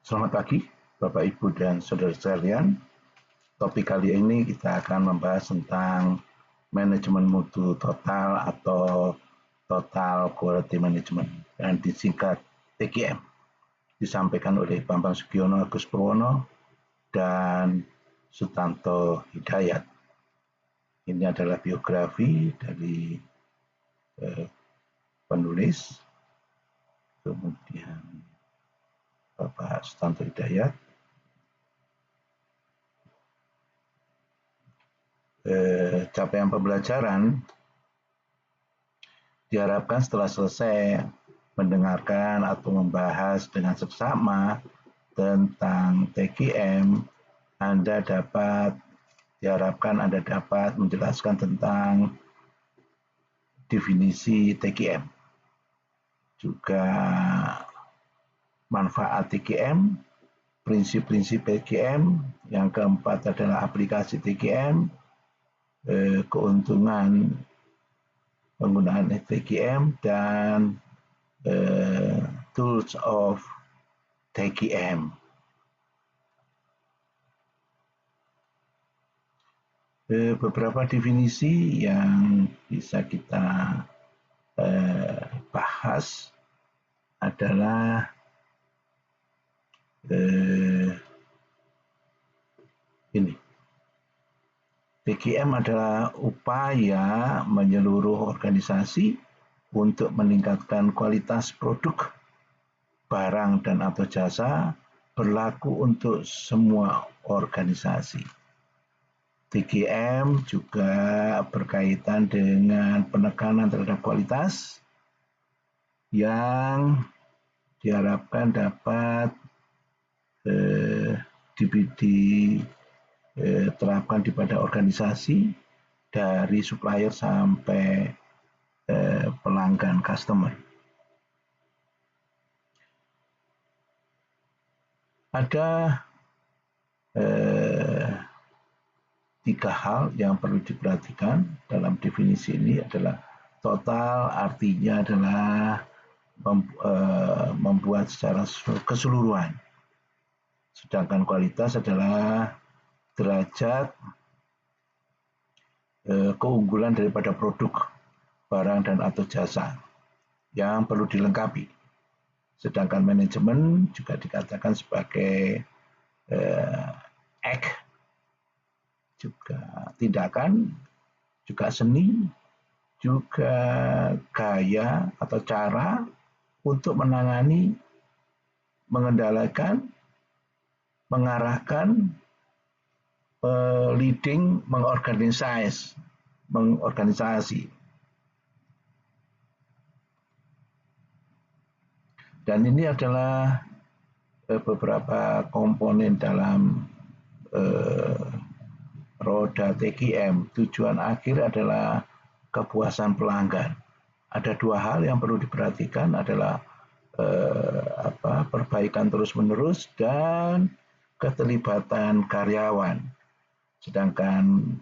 Selamat pagi, Bapak, Ibu, dan saudara sekalian. Topik kali ini kita akan membahas tentang manajemen mutu total atau Total Quality Management dan disingkat TQM. Disampaikan oleh Bambang Sugiono Agus Purwono dan Sutanto Hidayat. Ini adalah biografi dari penulis, kemudian Bapak Sutanto Hidayat. Capaian pembelajaran diharapkan setelah selesai mendengarkan atau membahas dengan seksama tentang TQM, diharapkan Anda dapat menjelaskan tentang definisi TQM, juga manfaat TQM, prinsip-prinsip TQM, yang keempat adalah aplikasi TQM, keuntungan penggunaan TQM, dan tools of TQM. Beberapa definisi yang bisa kita bahas adalah ini. TQM adalah upaya menyeluruh organisasi untuk meningkatkan kualitas produk, barang, dan atau jasa berlaku untuk semua organisasi. TQM juga berkaitan dengan penekanan terhadap kualitas yang diharapkan dapat diterapkan pada organisasi dari supplier sampai pelanggan customer. Ada 3 hal yang perlu diperhatikan dalam definisi ini adalah total, artinya adalah membuat secara keseluruhan. Sedangkan kualitas adalah derajat keunggulan daripada produk, barang, dan atau jasa yang perlu dilengkapi. Sedangkan manajemen juga dikatakan sebagai act, juga tindakan, juga seni, juga gaya atau cara untuk menangani, mengendalikan, mengarahkan, leading, mengorganisasi. Dan ini adalah beberapa komponen dalam roda TQM. Tujuan akhir adalah kepuasan pelanggan. Ada 2 hal yang perlu diperhatikan adalah perbaikan terus-menerus dan keterlibatan karyawan. Sedangkan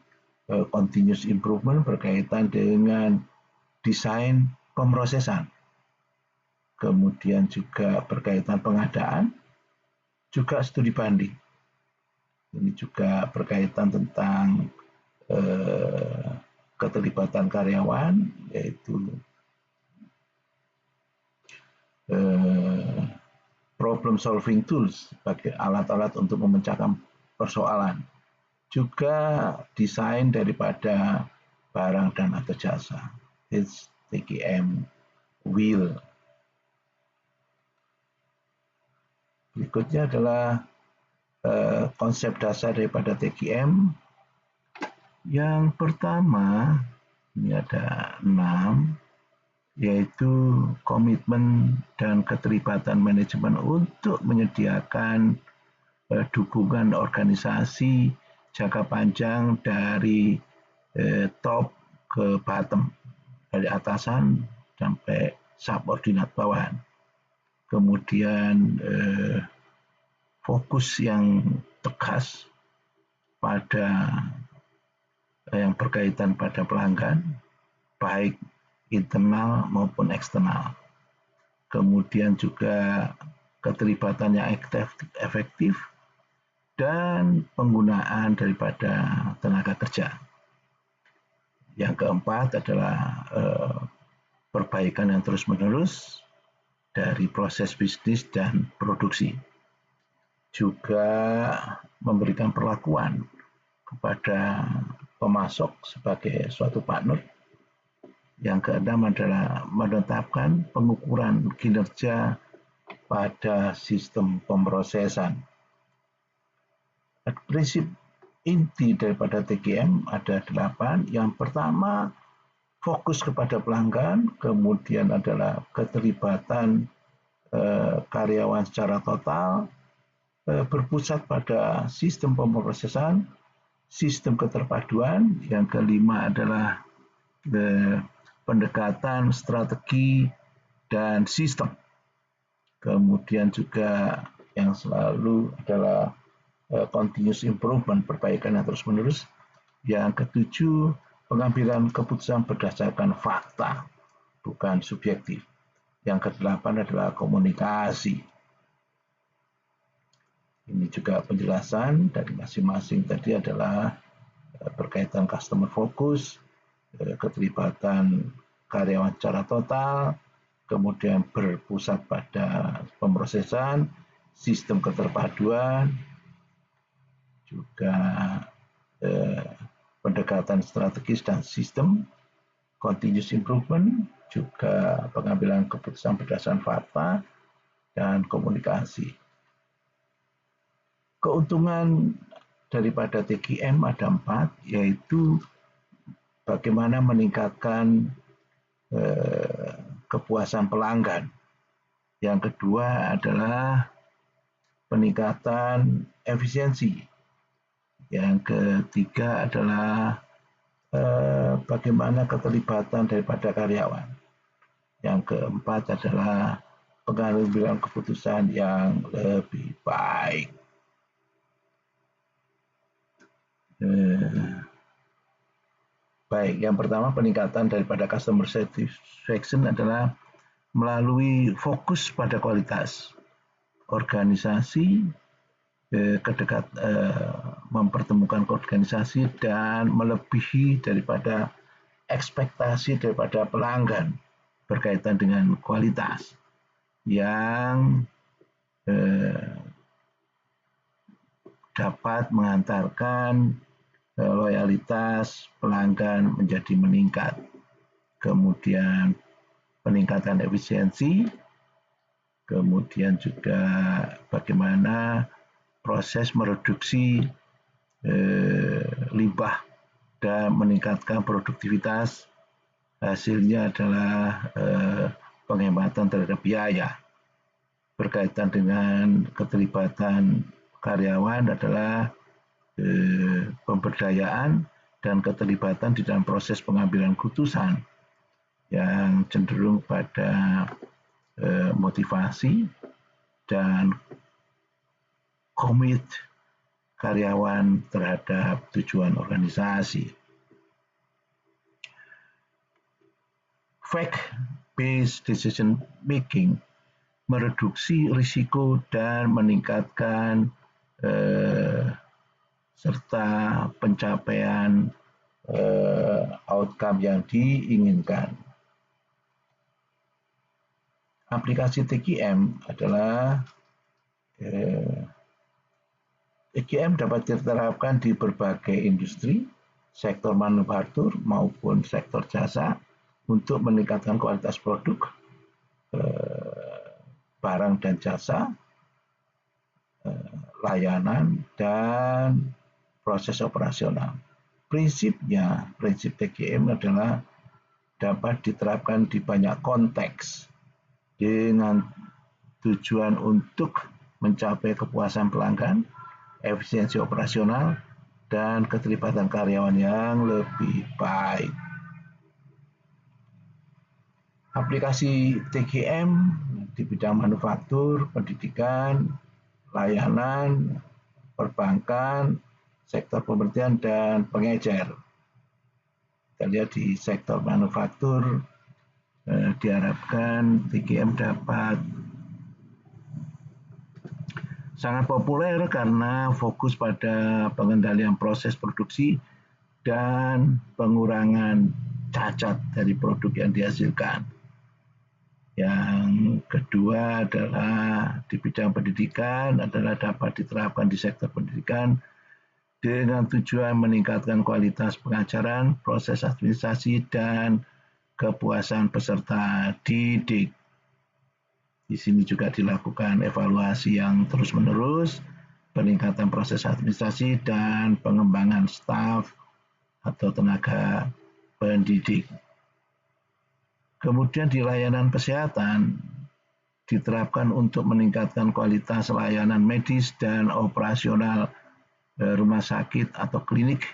continuous improvement berkaitan dengan desain pemrosesan. Kemudian juga berkaitan pengadaan, juga studi banding. Ini juga berkaitan tentang keterlibatan karyawan, yaitu problem solving tools sebagai alat-alat untuk memecahkan persoalan. Juga desain daripada barang dan atau jasa. It's TQM wheel. Berikutnya adalah konsep dasar daripada TQM. Yang pertama, ini ada 6, yaitu komitmen dan keterlibatan manajemen untuk menyediakan dukungan organisasi jangka panjang dari top ke bottom, dari atasan sampai subordinat bawahan. Kemudian fokus yang tegas pada yang berkaitan pada pelanggan, baik internal maupun eksternal. Kemudian juga keterlibatan yang efektif, dan penggunaan daripada tenaga kerja. Yang keempat adalah perbaikan yang terus-menerus dari proses bisnis dan produksi. Juga memberikan perlakuan kepada pemasok sebagai suatu partner. Yang keenam adalah menetapkan pengukuran kinerja pada sistem pemrosesan. Prinsip inti daripada TGM ada 8. Yang pertama, fokus kepada pelanggan, kemudian adalah keterlibatan karyawan secara total, berpusat pada sistem pemrosesan, sistem keterpaduan. Yang kelima adalah pendekatan strategi dan sistem. Kemudian juga yang selalu adalah continuous improvement, perbaikan yang terus-menerus. Yang ketujuh, pengambilan keputusan berdasarkan fakta, bukan subjektif. Yang kedelapan adalah komunikasi. Ini juga penjelasan dari masing-masing tadi adalah berkaitan customer focus, keterlibatan karyawan secara total, kemudian berpusat pada pemrosesan, sistem keterpaduan, juga pendekatan strategis dan sistem, continuous improvement, juga pengambilan keputusan berdasarkan fakta, dan komunikasi. Keuntungan daripada TGM ada 4, yaitu bagaimana meningkatkan kepuasan pelanggan. Yang kedua adalah peningkatan efisiensi. Yang ketiga adalah bagaimana keterlibatan daripada karyawan. Yang keempat adalah pengambilan keputusan yang lebih baik. Baik, yang pertama peningkatan daripada customer satisfaction adalah melalui fokus pada kualitas organisasi, mempertemukan organisasi dan melebihi daripada ekspektasi daripada pelanggan berkaitan dengan kualitas yang dapat mengantarkan loyalitas pelanggan menjadi meningkat. Kemudian peningkatan efisiensi, kemudian juga bagaimana proses mereduksi limbah dan meningkatkan produktivitas. Hasilnya adalah penghematan terhadap biaya. Berkaitan dengan keterlibatan karyawan adalah pemberdayaan dan keterlibatan di dalam proses pengambilan keputusan yang cenderung pada motivasi dan komit karyawan terhadap tujuan organisasi. Fact-based decision making mereduksi risiko dan meningkatkan serta pencapaian outcome yang diinginkan. Aplikasi TGM adalah TGM dapat diterapkan di berbagai industri, sektor manufaktur maupun sektor jasa untuk meningkatkan kualitas produk, barang dan jasa, layanan, dan proses operasional. Prinsip TGM adalah dapat diterapkan di banyak konteks dengan tujuan untuk mencapai kepuasan pelanggan, efisiensi operasional, dan keterlibatan karyawan yang lebih baik. Aplikasi TGM di bidang manufaktur, pendidikan, layanan, perbankan, sektor pemerintahan, dan pengecer. Kita lihat di sektor manufaktur, diharapkan TGM dapat Sangat populer karena fokus pada pengendalian proses produksi dan pengurangan cacat dari produk yang dihasilkan. Yang kedua adalah di bidang pendidikan adalah dapat diterapkan di sektor pendidikan dengan tujuan meningkatkan kualitas pengajaran, proses administrasi, dan kepuasan peserta didik. Di sini juga dilakukan evaluasi yang terus-menerus, peningkatan proses administrasi, dan pengembangan staf atau tenaga pendidik. Kemudian di layanan kesehatan diterapkan untuk meningkatkan kualitas layanan medis dan operasional rumah sakit atau klinik.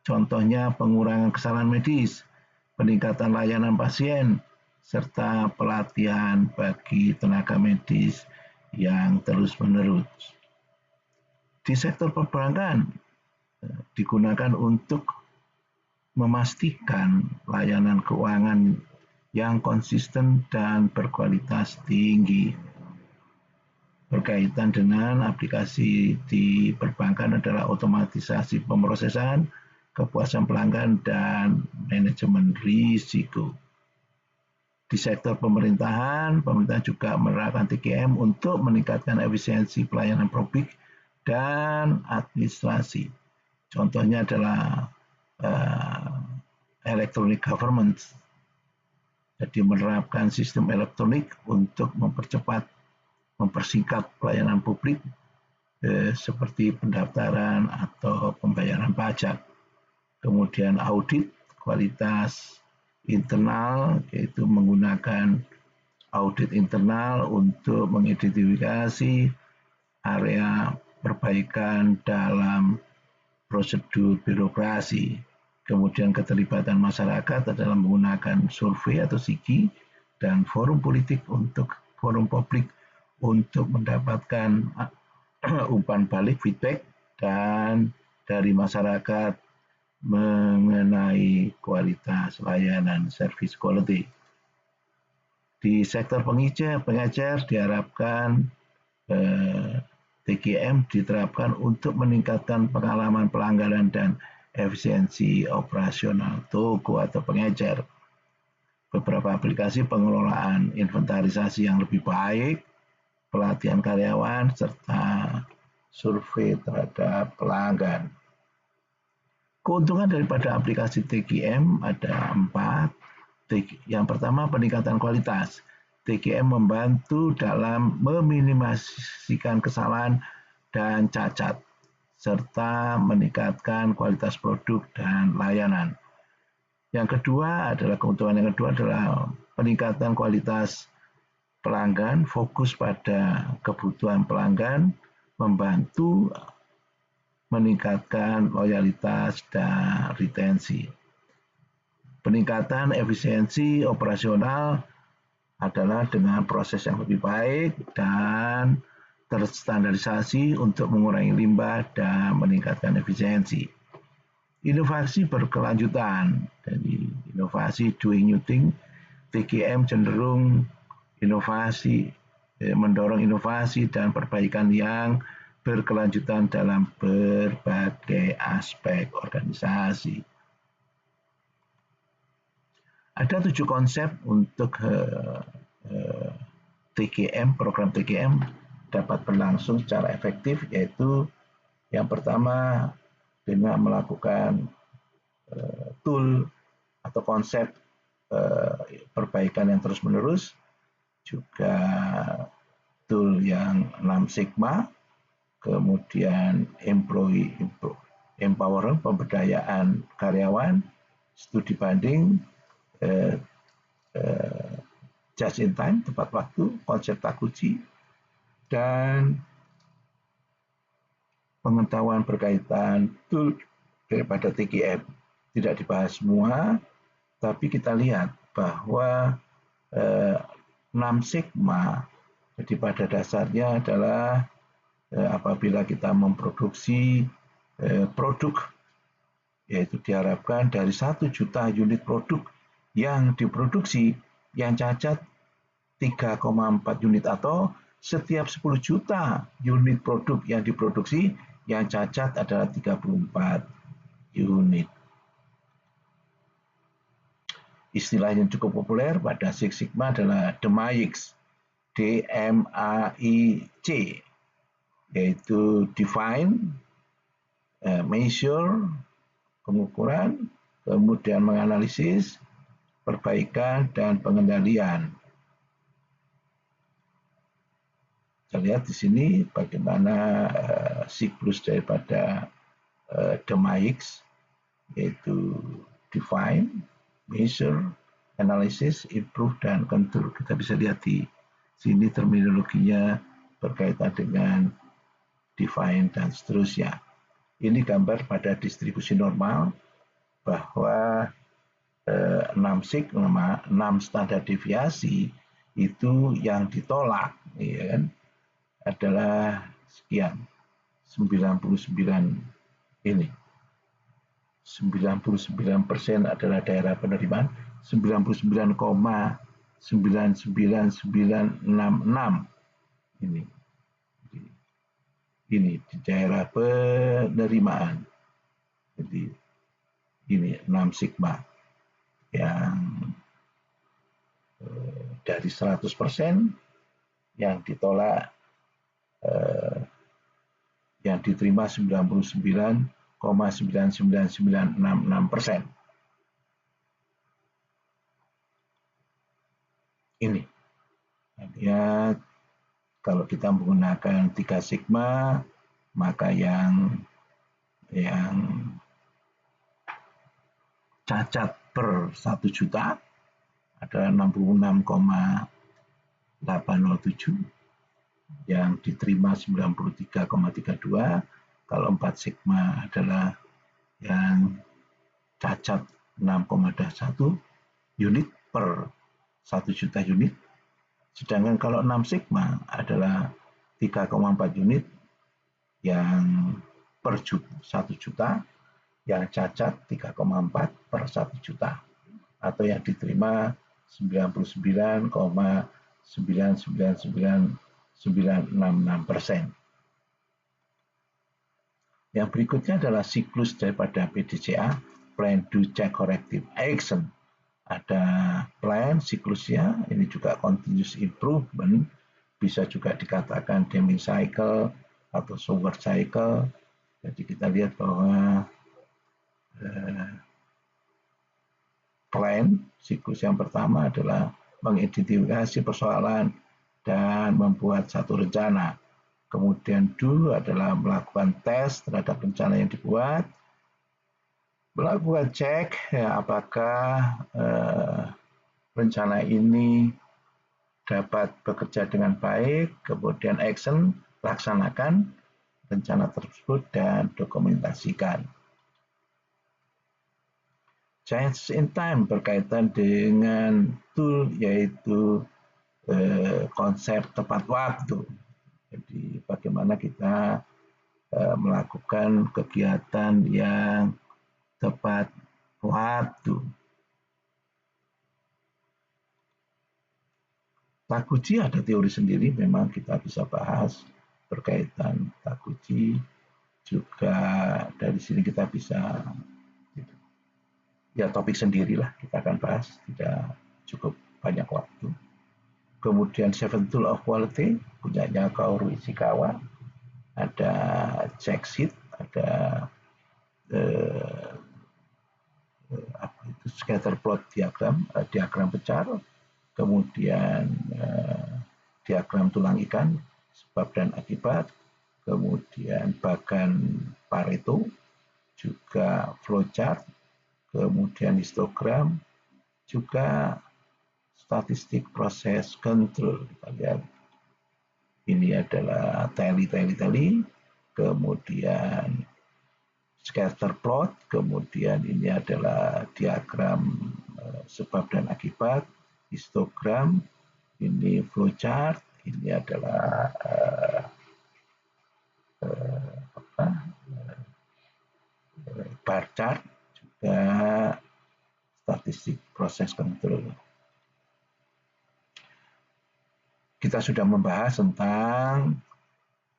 Contohnya pengurangan kesalahan medis, peningkatan layanan pasien, serta pelatihan bagi tenaga medis yang terus-menerus. Di sektor perbankan digunakan untuk memastikan layanan keuangan yang konsisten dan berkualitas tinggi. Berkaitan dengan aplikasi di perbankan adalah otomatisasi pemrosesan, kepuasan pelanggan, dan manajemen risiko. Di sektor pemerintahan, pemerintah juga menerapkan TKM untuk meningkatkan efisiensi pelayanan publik dan administrasi. Contohnya adalah electronic government. Jadi menerapkan sistem elektronik untuk mempersingkat pelayanan publik seperti pendaftaran atau pembayaran pajak. Kemudian audit kualitas internal, yaitu menggunakan audit internal untuk mengidentifikasi area perbaikan dalam prosedur birokrasi. Kemudian keterlibatan masyarakat adalah menggunakan survei atau SIGI dan forum politik untuk forum publik untuk mendapatkan umpan balik feedback dan dari masyarakat mengenai kualitas layanan service quality. Di sektor pengecer diharapkan TKM diterapkan untuk meningkatkan pengalaman pelanggan dan efisiensi operasional toko atau pengecer. Beberapa aplikasi pengelolaan inventarisasi yang lebih baik, pelatihan karyawan, serta survei terhadap pelanggan. Keuntungan daripada aplikasi TKM ada 4. Yang pertama, peningkatan kualitas. TKM membantu dalam meminimalisasikan kesalahan dan cacat, serta meningkatkan kualitas produk dan layanan. Yang kedua adalah keuntungan yang kedua adalah peningkatan kualitas pelanggan, fokus pada kebutuhan pelanggan, membantu meningkatkan loyalitas dan retensi. Peningkatan efisiensi operasional adalah dengan proses yang lebih baik dan terstandarisasi untuk mengurangi limbah dan meningkatkan efisiensi. Inovasi berkelanjutan, jadi inovasi doing new thing, TKM cenderung mendorong inovasi dan perbaikan yang berkelanjutan dalam berbagai aspek organisasi. Ada 7 konsep untuk TKM, program TKM dapat berlangsung secara efektif, yaitu yang pertama dengan melakukan tool atau konsep perbaikan yang terus-menerus, juga tool yang 6 Sigma, kemudian employee empowerment, pemberdayaan karyawan, studi banding, just in time, tepat waktu, konsep takuji, dan pengetahuan berkaitan tool daripada TKM. Tidak dibahas semua, tapi kita lihat bahwa 6 Sigma, jadi pada dasarnya adalah apabila kita memproduksi produk, yaitu diharapkan dari 1 juta unit produk yang diproduksi, yang cacat 3,4 unit atau setiap 10 juta unit produk yang diproduksi, yang cacat adalah 34 unit. Istilah yang cukup populer pada Six Sigma adalah DMAIC, D-M-A-I-C, yaitu define, measure, pengukuran, kemudian menganalisis, perbaikan, dan pengendalian. Kita lihat di sini bagaimana siklus daripada DMAIC, yaitu define, measure, analysis, improve, dan control. Kita bisa lihat di sini terminologinya berkaitan dengan define dan seterusnya. Ini gambar pada distribusi normal bahwa 6 sigma, 6 standar deviasi itu yang ditolak, ya kan, adalah sekian, 99 ini. 99% adalah daerah penerimaan, 99,99966 ini di daerah penerimaan. Jadi ini 6 sigma yang dari 100% yang ditolak, yang diterima 99,99966%. Ini lihat, kalau kita menggunakan 3 sigma, maka yang cacat per 1 juta adalah 66,807, yang diterima 93,32. Kalau 4 sigma adalah yang cacat 6,1 unit per 1 juta unit. Sedangkan kalau 6 sigma adalah 3,4 unit yang per 1 juta, yang cacat 3,4 per 1 juta, atau yang diterima 99,99966%. Yang berikutnya adalah siklus daripada PDCA, Plan, Do, Check, Corrective Action. Ada plan siklusnya, ini juga continuous improvement, bisa juga dikatakan Deming cycle atau Schubert cycle. Jadi kita lihat bahwa plan siklus yang pertama adalah mengidentifikasi persoalan dan membuat satu rencana. Kemudian do adalah melakukan tes terhadap rencana yang dibuat, melakukan cek apakah rencana ini dapat bekerja dengan baik, kemudian action, laksanakan rencana tersebut dan dokumentasikan. Change in time berkaitan dengan tool, yaitu konsep tepat waktu. Jadi bagaimana kita melakukan kegiatan yang tepat waktu. Takuji ada teori sendiri, memang kita bisa bahas berkaitan Takuji juga. Dari sini kita bisa, ya topik sendirilah, kita akan bahas, tidak cukup banyak waktu. Kemudian Seven Tool of Quality punyanya Kaoru Ishikawa, ada check sheet, ada scatter plot diagram, diagram pecar, kemudian diagram tulang ikan, sebab dan akibat, kemudian bagan Pareto, juga flowchart, kemudian histogram, juga statistik proses control. Kita lihat ini adalah tally, kemudian scatter plot, kemudian ini adalah diagram sebab dan akibat, histogram, ini flowchart, ini adalah bar chart, juga statistik proses control. kita sudah membahas tentang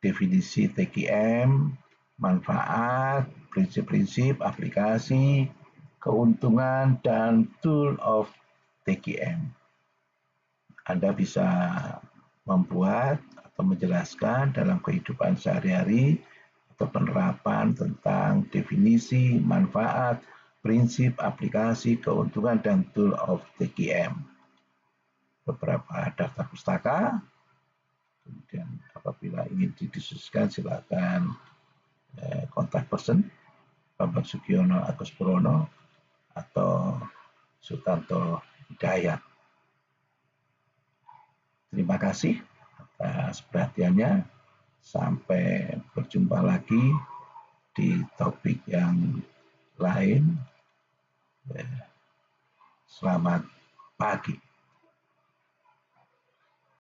definisi TQM, manfaat, prinsip-prinsip, aplikasi, keuntungan, dan tool of TQM. Anda bisa membuat atau menjelaskan dalam kehidupan sehari-hari atau penerapan tentang definisi, manfaat, prinsip, aplikasi, keuntungan, dan tool of TQM. Beberapa daftar pustaka, kemudian apabila ingin didiskusikan silakan kontak person Bambang Sugiono Agus Purono atau Sutanto Hidayat. Terima kasih atas perhatiannya. Sampai berjumpa lagi di topik yang lain. Selamat pagi.